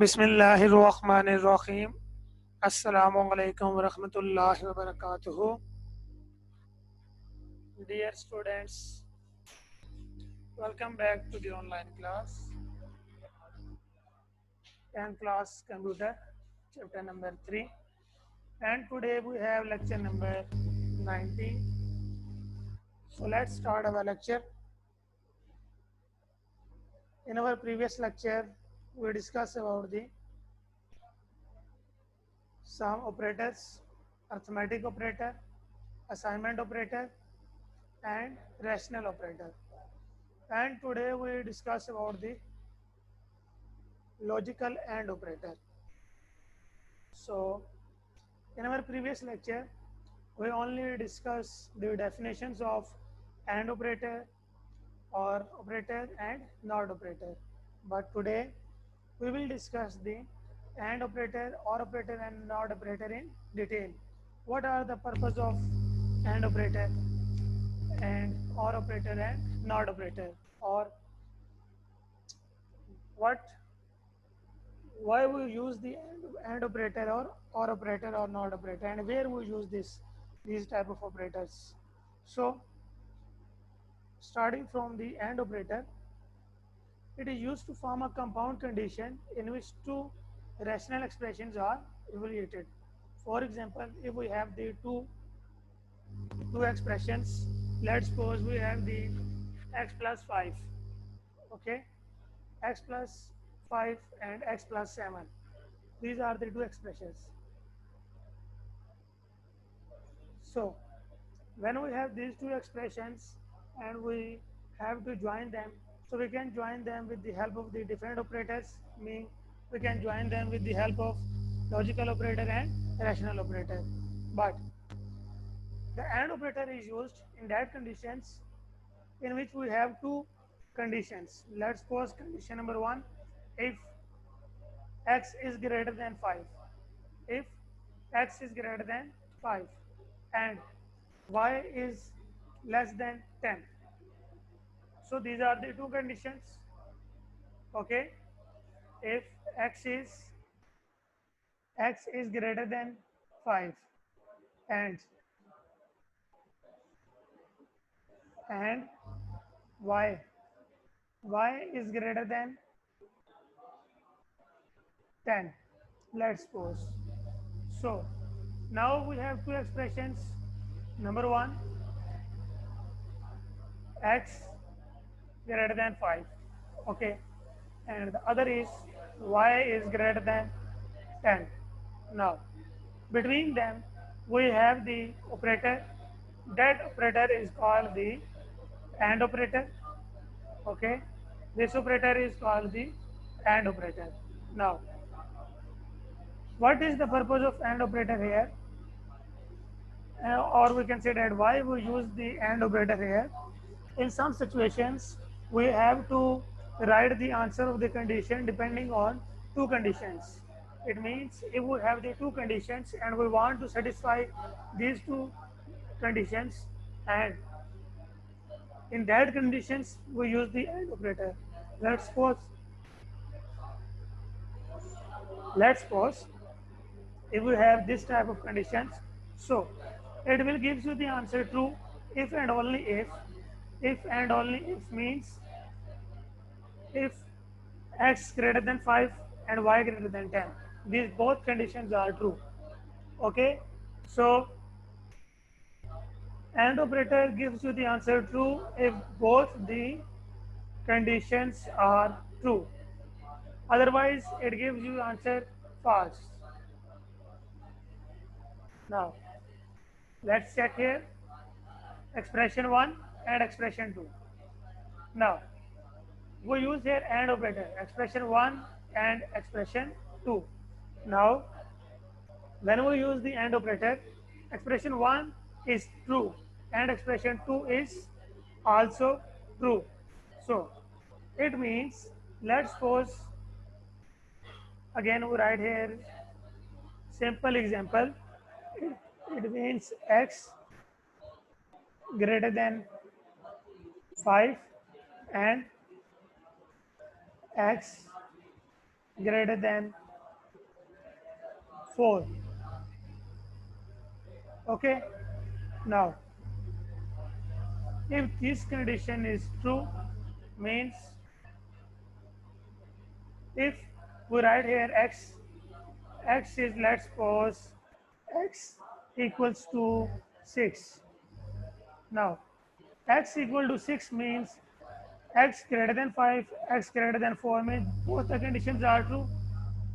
बिस्मिल्लाहिर्रहमानिर्रहीम। अस्सलामु अलैकुम वरहमतुल्लाहि वबरकातुहू। Dear students, welcome back to the online class. 10th class computer, chapter number 3. And today we have lecture number 19. So let's start our lecture. In our previous lecture, we discussed about the sum operators, arithmetic operator, assignment operator, and rational operator. And today we discuss about the logical AND operator. So in our previous lecture, we only discussed the definitions of AND operator or operator and NOT operator. But today we will discuss the AND operator or operator and NOT operator in detail. What are the purpose of AND operator and OR operator and NOT operator, or what why we use the AND operator or operator or not operator, and where we use these type of operators. So starting from the AND operator, it is used to form a compound condition in which two rational expressions are evaluated. For example, if we have the two expressions, let's suppose we have the x plus 5, okay, x plus 5 and x plus 7. These are the two expressions. So when we have these two expressions and we have to join them, so we can join them with the help of the different operators, meaning we can join them with the help of logical operator and rational operator. But the AND operator is used in that conditions in which we have two conditions. Let's suppose condition number 1, if x is greater than 5, if x is greater than 5 and y is less than 10. So these are the two conditions. Okay, if x is greater than 5 and and y is greater than 10, let's suppose. So now we have two expressions. Number 1, x greater than 5, okay, and the other is y is greater than 10. Now between them we have the operator. That operator is called the AND operator. Okay, this operator is called the AND operator. Now what is the purpose of AND operator here, or we can say that why we use the AND operator here? In some situations we have to write the answer of the condition depending on two conditions. It means if we have the two conditions and we want to satisfy these two conditions, and in that conditions we use the AND operator. Let's suppose if we have this type of conditions, so it will give you the answer true if and only if and only if means if x greater than 5 and y greater than 10, these both conditions are true. Okay, so AND operator gives you the answer true if both the conditions are true, otherwise it gives you answer false. Now let's check here expression 1 and expression 2. Now we use here AND operator, expression 1 and expression 2. Now when we use the AND operator, expression 1 is true and expression 2 is also true. So it means, let's suppose again we write here simple example. It means x greater than 5 and x greater than 4. Okay. Now, if this condition is true, means if we write here x is, let's suppose, x equals to 6. Now, x equal to 6 means x greater than 5, x greater than 4 means both the conditions are true.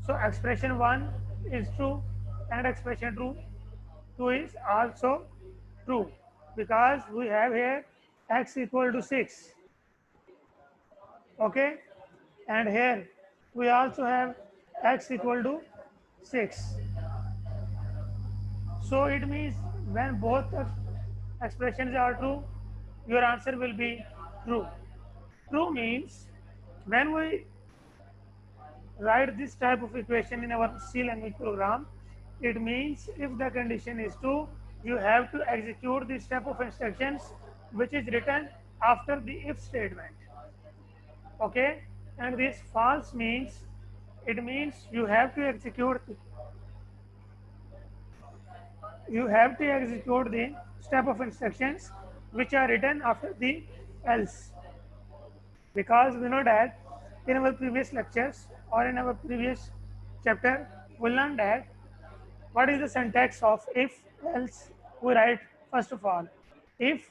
So expression 1 is true and expression 2 is also true because we have here x equal to 6. Okay, and here we also have x equal to 6. So it means when both expressions are true, your answer will be true. True means when we write this type of equation in our C language program, it means if the condition is true, you have to execute this type of instructions which is written after the if statement. Okay, and this false means it means you have to execute the step of instructions which are written after the else, because we know that in our previous lectures or in our previous chapter we learned that what is the syntax of if else. We write first of all if,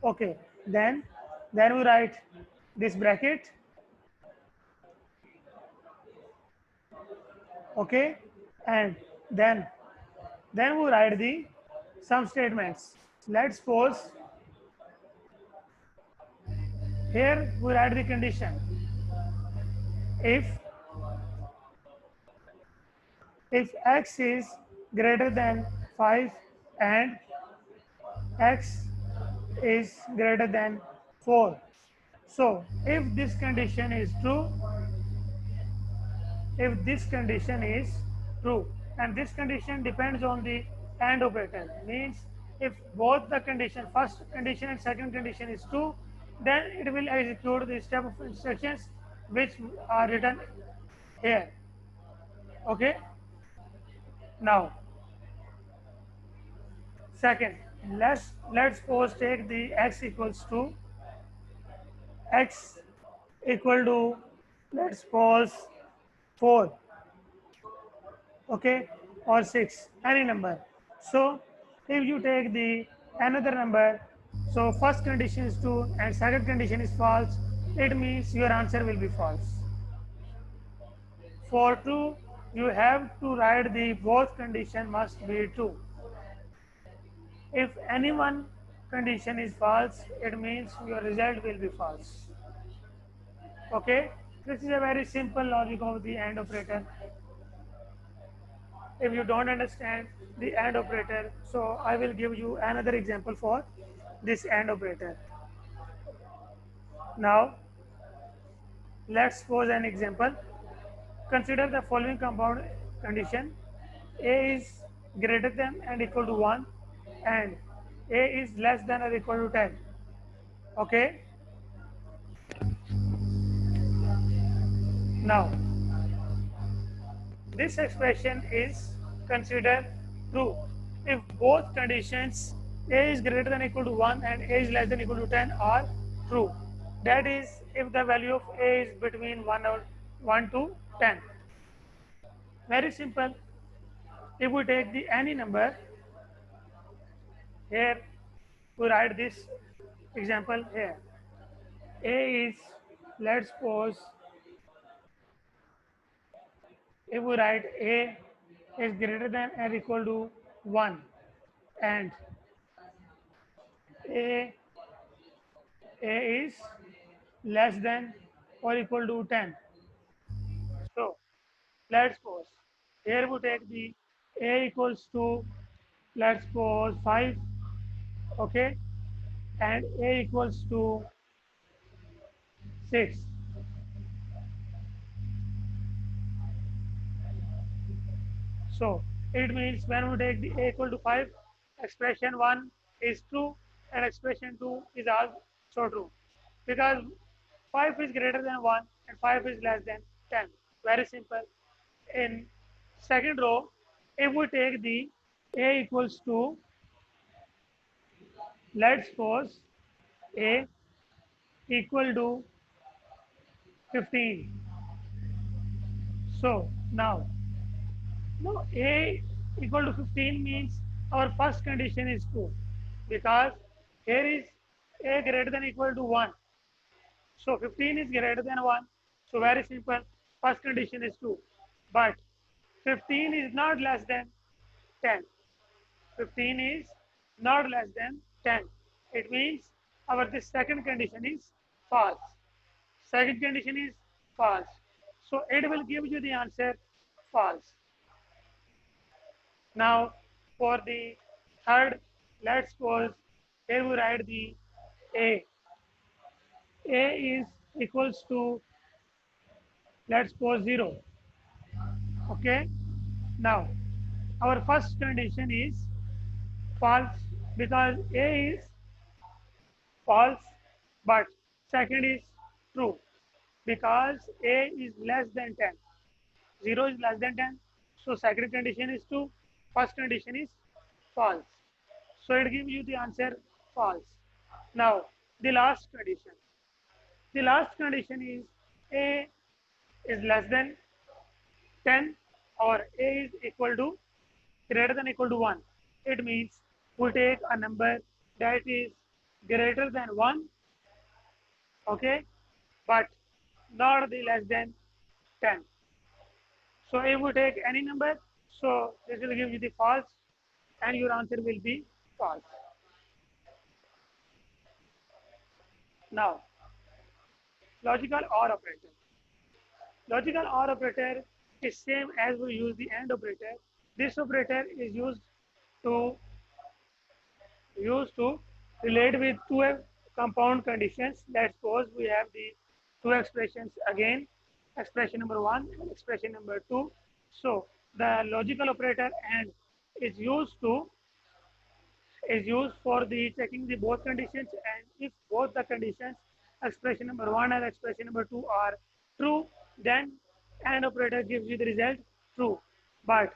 okay, then we write this bracket, okay, and then then we write the some statements. Let's suppose here we write the condition if x is greater than 5 and x is greater than 4. So if this condition is true, if this condition is true, and this condition depends on the AND operator, means if both the condition, first condition and second condition is true, then it will execute the step of instructions which are written here. Okay. Now, second, let's suppose take the x equals to x equal to, let's suppose, 4, okay, or 6, any number. So if you take the another number, so first condition is true and second condition is false, it means your answer will be false. For true, you have to write the both condition must be true. If any one condition is false, it means your result will be false. Okay, this is a very simple logic of the AND operator. If you don't understand the AND operator, so I will give you another example for this AND operator. Now, let's suppose an example. Consider the following compound condition: A is greater than and equal to 1 and A is less than or equal to 10. Okay, now this expression is considered true if both conditions A is greater than or equal to 1 and A is less than or equal to 10 are true. That is, if the value of A is between 1 to 10. Very simple. If we take the any number, here we write this example here. A is, let's suppose, if we write A is greater than or equal to 1 and A A is less than or equal to 10. So let's suppose here we take the A equals to, let's suppose, 5, okay, and A equals to 6. So it means when we take the A equal to 5, expression 1 is true and expression 2 is also true because 5 is greater than 1 and 5 is less than 10. Very simple. In second row, if we take the A equals to, let's suppose A equal to 15. So now, no, A equal to 15 means our first condition is true, because here is A greater than equal to 1. So 15 is greater than 1. So very simple. First condition is true. But 15 is not less than 10. 15 is not less than 10. It means our this second condition is false. Second condition is false. So it will give you the answer false. Now for the third, let's suppose here we write the A. A is equals to, let's suppose 0. Okay. Now our first condition is false because A is false, but second is true because A is less than 10. 0 is less than 10. So second condition is true. First condition is false. So it gives you the answer false. Now the last condition. The last condition is A is less than 10 or A is equal to greater than equal to 1. It means we take a number that is greater than 1, okay, but not the less than 10. So if we take any number, so this will give you the false and your answer will be false. Now, logical OR operator. Logical OR operator is same as we use the AND operator. This operator is to used to relate with two compound conditions. Let's suppose we have the two expressions again, expression number 1 and expression number 2. So the logical operator AND is used for the checking the both conditions, and if both the conditions expression number 1 and expression number 2 are true, then AND operator gives you the result true. But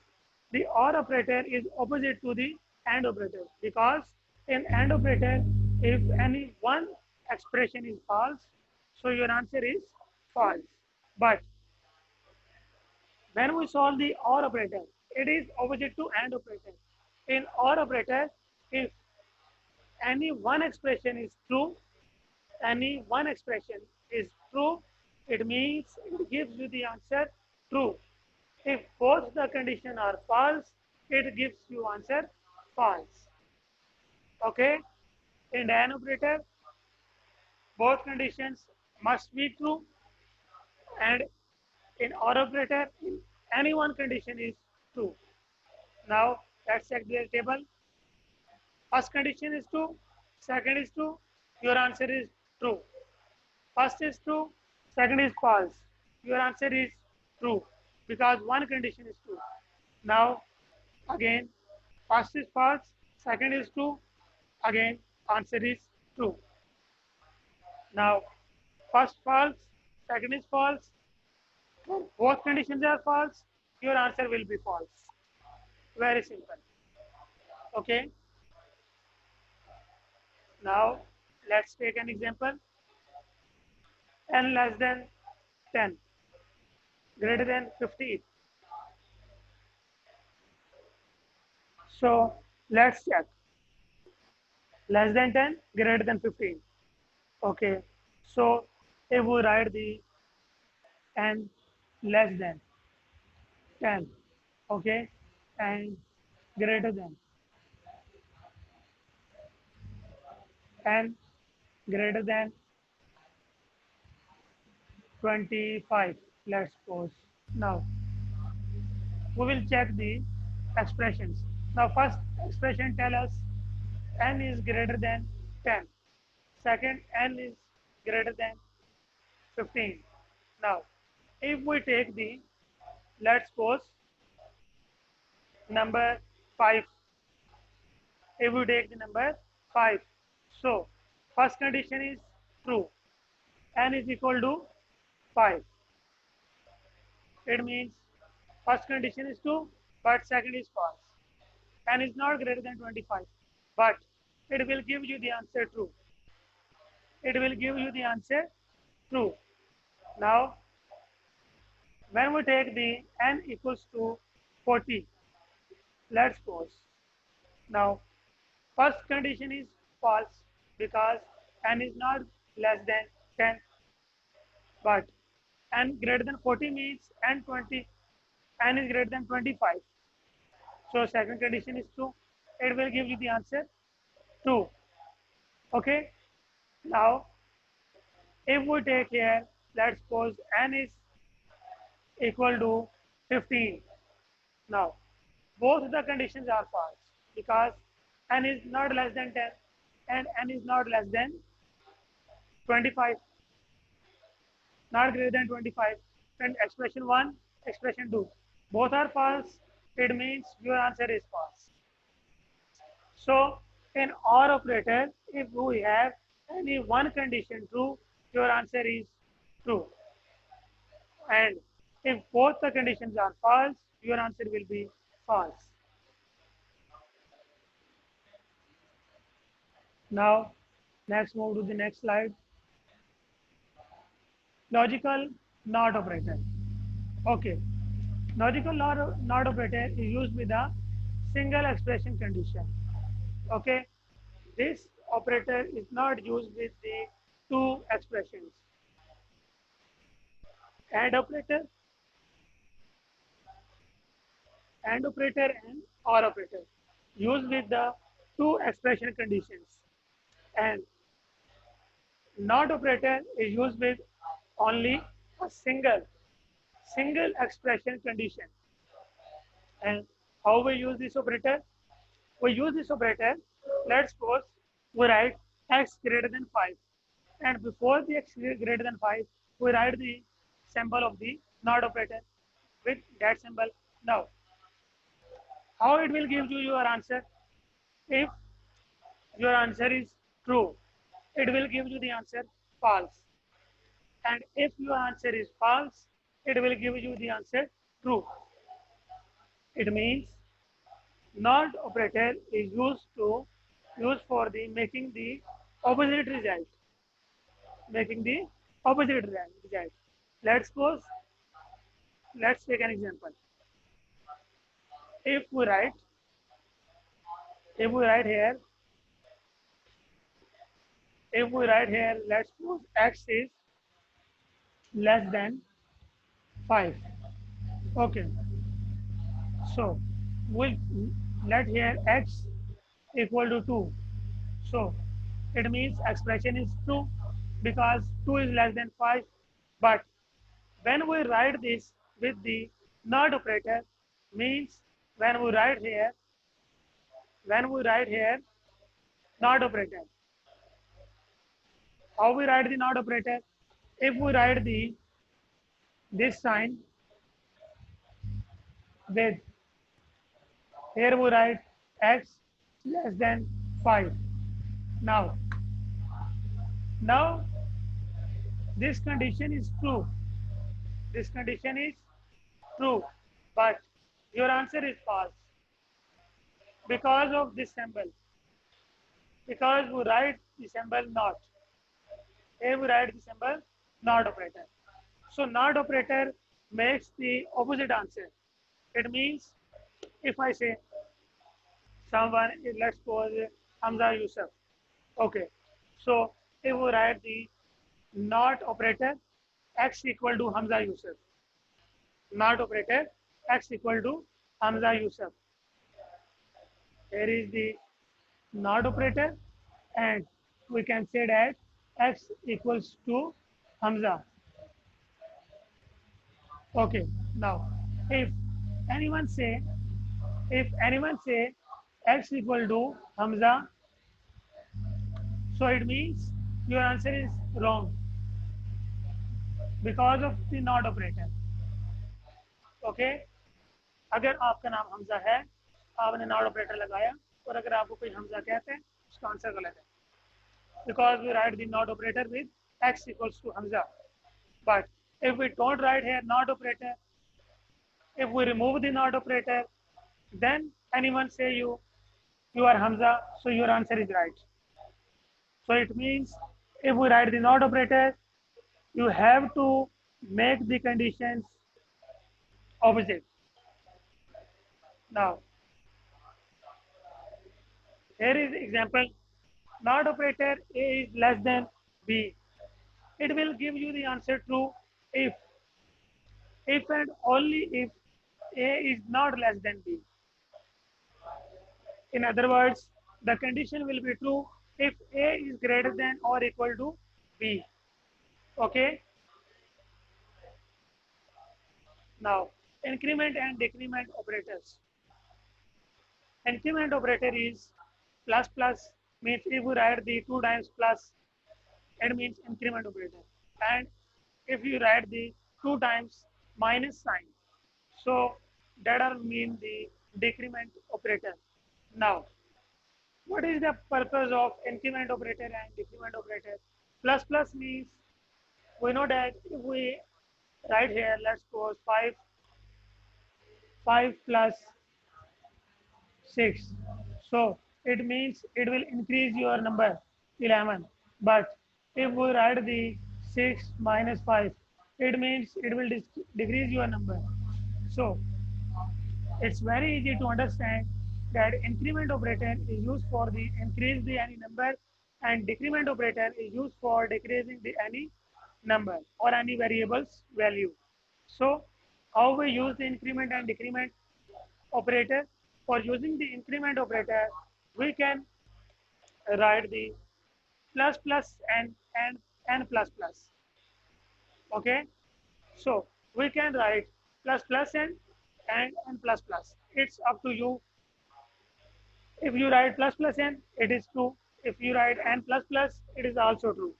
the OR operator is opposite to the AND operator, because in AND operator, if any one expression is false, so your answer is false. But when we solve the OR operator, it is opposite to AND operator. In OR operator, if any one expression is true, any one expression is true, it means it gives you the answer true. If both the conditions are false, it gives you answer false. Okay? In AND operator, both conditions must be true, and in OR operator, any one condition is true. Now let's check the table. First condition is true, second is true, your answer is true. First is true, second is false, your answer is true because one condition is true. Now again, first is false, second is true, again answer is true. Now first false, second is false, both conditions are false, your answer will be false. Very simple. Okay. Now let's take an example. N less than 10, greater than 15. So let's check. Less than 10, greater than 15. Okay. So if we write the N less than 10, okay, and greater than N greater than 25, let's suppose. Now we will check the expressions. Now first expression tell us N is greater than 10. Second, N is greater than 15. Now if we take the, let's suppose, number 5, if we take the number 5, so first condition is true, N is equal to 5. It means first condition is true, but second is false. N is not greater than 25, but it will give you the answer true. It will give you the answer true. Now, when we take the N equals to 40, let's pause. Now, first condition is false because N is not less than 10, but N greater than 40 means N is greater than 25. So second condition is true. It will give you the answer true. Okay. Now, if we take here, let's suppose N is equal to 15. Now, both the conditions are false because N is not less than 10 and N is not less than 25, not greater than 25. And expression 1, expression 2, both are false. It means your answer is false. So, in OR operator, if we have any one condition true, your answer is true. And if both the conditions are false, your answer will be false. Now, let's move to the next slide. Logical NOT operator. Okay. Logical NOT operator is used with a single expression condition. Okay. This operator is not used with the two expressions. AND operator, AND operator and OR operator used with the two expression conditions. And NOT operator is used with only a single expression condition. And how we use this operator? We use this operator, let's suppose we write x greater than 5. And before the x greater than 5, we write the symbol of the NOT operator with that symbol. Now, how it will give you your answer? If your answer is true, it will give you the answer false. And if your answer is false, it will give you the answer true. It means NOT operator is used for the making the opposite result. Making the opposite result. Let's suppose, let's take an example. If we write, here, let's suppose x is less than 5. Okay. So we'll let here x equal to 2. So it means expression is true because 2 is less than 5. But when we write this with the NOT operator, means when we write here NOT operator, how we write the NOT operator? If we write this sign with, here we write x less than 5. Now this condition is true. This condition is true, but your answer is false because of this symbol. Because we write the symbol not. Here we write the symbol NOT operator. So NOT operator makes the opposite answer. It means if I say someone, let's suppose Hamza Yusuf. Okay. So if we write the NOT operator, x equal to Hamza Yusuf. NOT operator, x equal to Hamza Yusuf. Here is the NOT operator, and we can say that x equals to Hamza. Okay. Now, if anyone say x equal to Hamza, so it means your answer is wrong because of the NOT operator. Okay. अगर आपका नाम हमजा है, आपने not operator लगाया, और अगर आपको कोई हमजा कहते हैं, उसका आंसर गलत है. Because we write the NOT operator with x equals to Hamza. But if we don't write here NOT operator, If we remove the not operator, then anyone say you are Hamza, so your answer is right. So it means if we write the not operator, you have to make the conditions opposite. Now, here is example. Not operator A is less than B. It will give you the answer true if and only if A is not less than B. In other words, the condition will be true if A is greater than or equal to B. Okay. Now, increment and decrement operators. Increment operator is plus plus means if you write the 2 times plus, it means increment operator. And if you write the 2 times minus sign, so that will mean the decrement operator. Now, what is the purpose of increment operator and decrement operator? Plus plus means we know that if we write here, let's suppose 5 plus 6. So it means it will increase your number 11. But if we write the 6 minus 5, it means it will decrease your number. So it's very easy to understand that increment operator is used for the increase the any number and decrement operator is used for decreasing the any number or any variable's value. So how we use the increment and decrement operator? For using the increment operator, we can write the plus plus and plus plus. Okay, so we can write plus plus and plus plus. It's up to you. If you write plus plus n, it is true. If you write n plus plus, it is also true.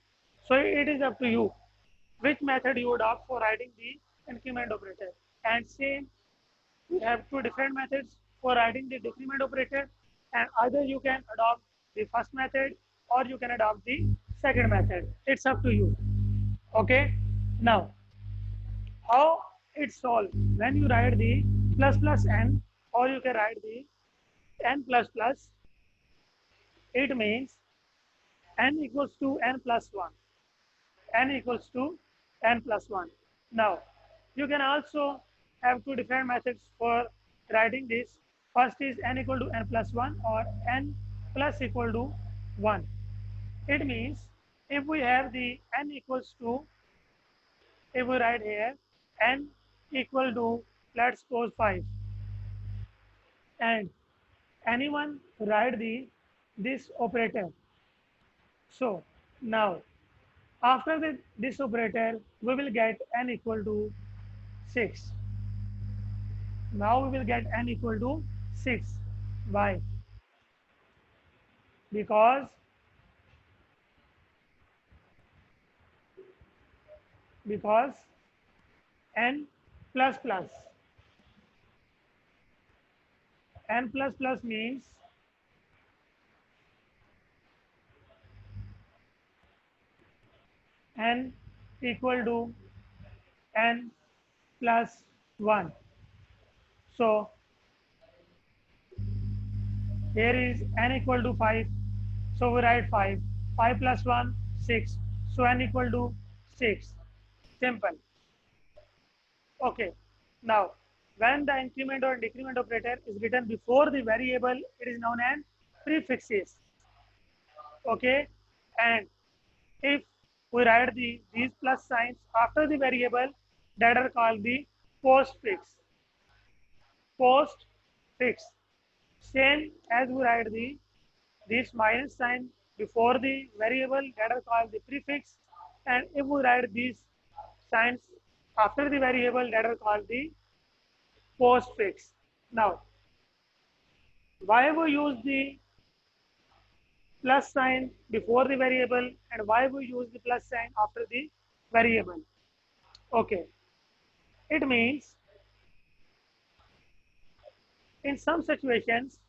So it is up to you which method you adopt for writing the increment operator. And same, we have two different methods for writing the decrement operator, and either you can adopt the first method or you can adopt the second method. It's up to you. Okay. Now, how it's solved when you write the plus plus n or you can write the n plus plus, it means n equals to n plus 1. N equals to n plus 1. Now, you can also have two different methods for writing this. First is n equal to n plus 1 or n plus equal to 1. It means if we have the n equals to, if we write here n equal to, let's suppose 5, and anyone write the this operator. So now after this operator, we will get n equal to 6. Now we will get n equal to 6. Why? Because because n plus plus. N plus plus means n equal to n plus 1. So here is n equal to 5. So we write 5. 5 plus 1, 6. So n equal to 6. Simple. Okay. Now, when the increment or decrement operator is written before the variable, it is known as prefixes. Okay. And if we write these plus signs after the variable, that are called the postfix. Postfix. Same as we write this minus sign before the variable, that are called the prefix. And if we write these signs after the variable, that are called the postfix. Now, why we use the plus sign before the variable and why we use the plus sign after the variable? Okay, it means in some situations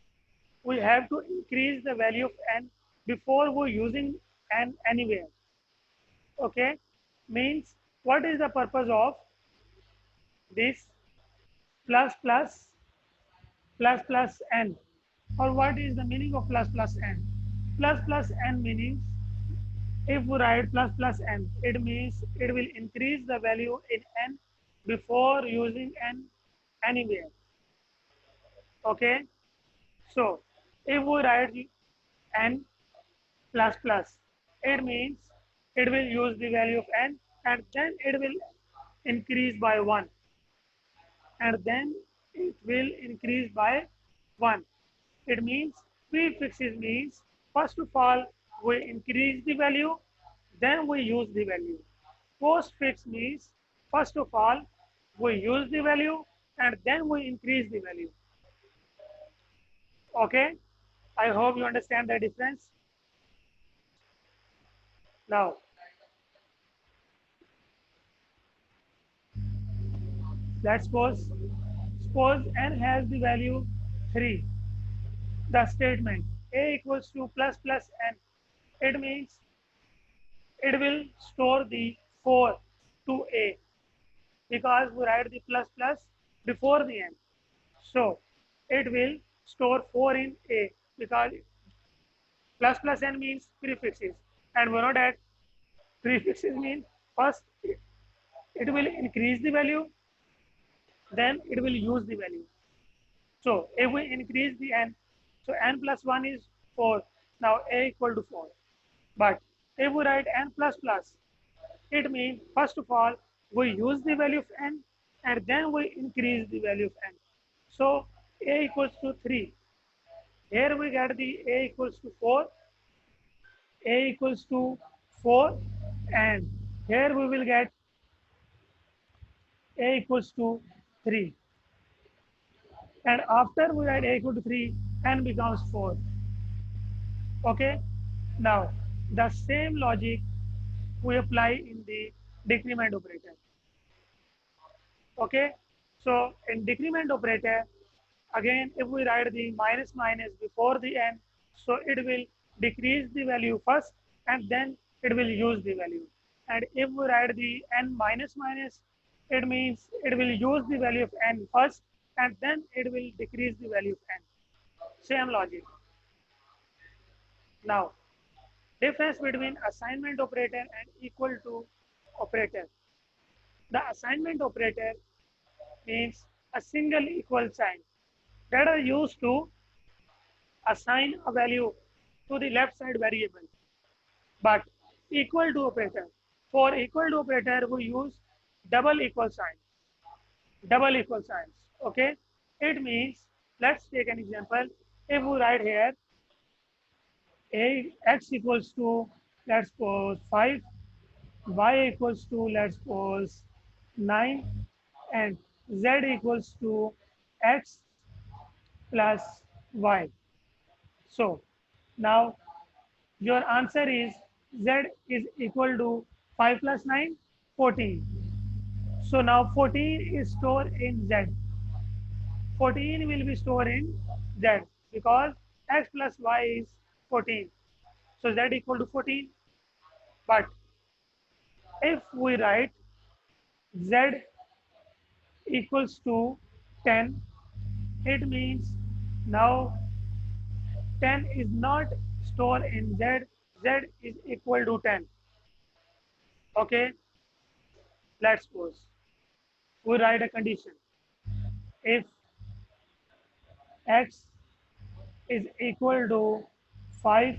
we have to increase the value of n before we using n anywhere. Okay, means what is the purpose of this? plus plus plus plus n. Or what is the meaning of plus plus n? Plus plus n meaning, if we write plus plus n, it means it will increase the value in n before using n anywhere. Okay. So if we write n plus plus, it means it will use the value of n and then it will increase by 1 and then it will increase by 1. It means prefixes means first of all we increase the value, then we use the value. Postfix means first of all we use the value and then we increase the value. Okay, I hope you understand the difference. Now, let's suppose n has the value 3. The statement a equals to plus plus n, it means it will store the 4 to a because we write the plus plus before the n. So it will store 4 in a because plus plus n means prefixes and we know that prefixes mean first it will increase the value, then it will use the value. So if we increase the n, so n plus 1 is 4. Now a equal to 4. But if we write n plus plus, it means first of all we use the value of n and then we increase the value of n. So a equals to 3. Here we get the a equals to 4, a equals to 4 and here we will get a equals to 3. And after we write a equal to 3, n becomes 4. Okay. Now the same logic we apply in the decrement operator. Okay. So in decrement operator, again if we write the minus minus before the n, so it will decrease the value first and then it will use the value. And if we write the n minus minus, it means it will use the value of n first and then it will decrease the value of n. Same logic. Now, difference between assignment operator and equal to operator. The assignment operator means a single equal sign that are used to assign a value to the left side variable. But equal to operator, for equal to operator we use double equal sign, double equal signs. Okay, it means let's take an example. If we write here a x equals to let's suppose 5, y equals to let's suppose 9 and z equals to x plus y. So now your answer is z is equal to 5 plus 9, 14. So now 14 is stored in z. 14 will be stored in z because x plus y is 14. So z equal to 14. But if we write z equals to 10, it means now 10 is not stored in z, z is equal to 10. Okay, let's suppose we write a condition. If x is equal to 5,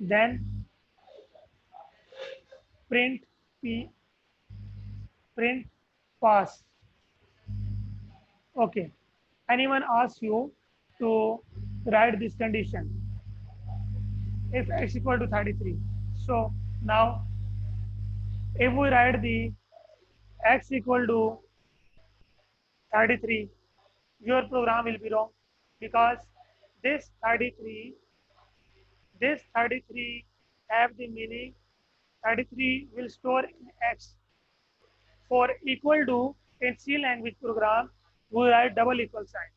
then print p, print pass. Okay, anyone asks you to write this condition if x equal to 33. So now if we write the x equal to 33, your program will be wrong because this 33, this 33 have the meaning 33 will store in x. For equal to in C language program, we write double equal sign.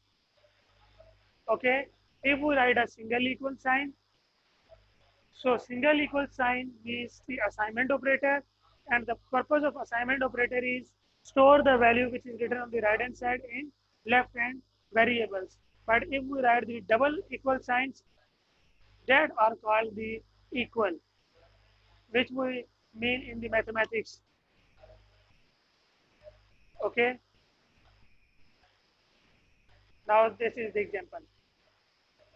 Okay, if we write a single equal sign, so single equal sign means the assignment operator, and the purpose of assignment operator is store the value which is written on the right hand side in left hand variables. But if we write the double equal signs, that are called the equal, which we mean in the mathematics. Okay, now this is the example.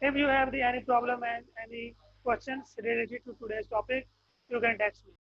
If you have the any problem and any questions related to today's topic, you can text me.